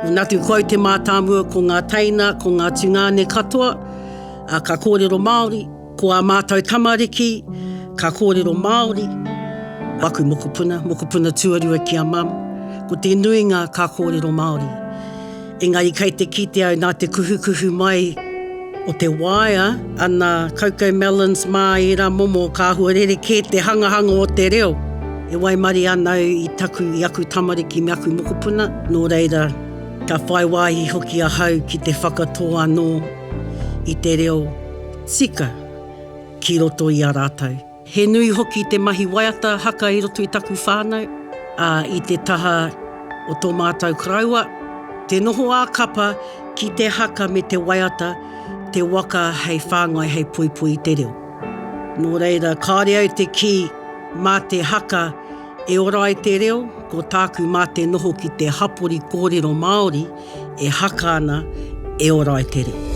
Nā tu koe te mātāmua ko ngā tēnā, ko ngā tūngāne katoa, ka kōrero Māori, ko a mātou tamariki, ka kōrero Māori, waku mokopuna tuarua ki a mam, ko te nuinga ka kōrero Māori. Engari kei te kite au nā te kuhukuhu mai o te waia, ana cocoa melons mā i rā momo ka huarere ke te hangahanga o te reo. E waimari anau i taku i aku tamariki me aku mokopuna, nō reira, ka whai wāhi hoki a hau ki te whakatoa anō i te reo tika ki roto i a rātou. He nui hoki te mahi waiata haka i roto i taku whānau, i te taha o tō mātou kraua, te noho a kapa ki te haka me te waiata, te waka hei whāngai hei puipui te reo. Nō reira, kāore au te ki mā te haka e ora ai te reo, ko tāku mā te noho ki te hapori kōrero Māori, e haka ana e ora ai te reo.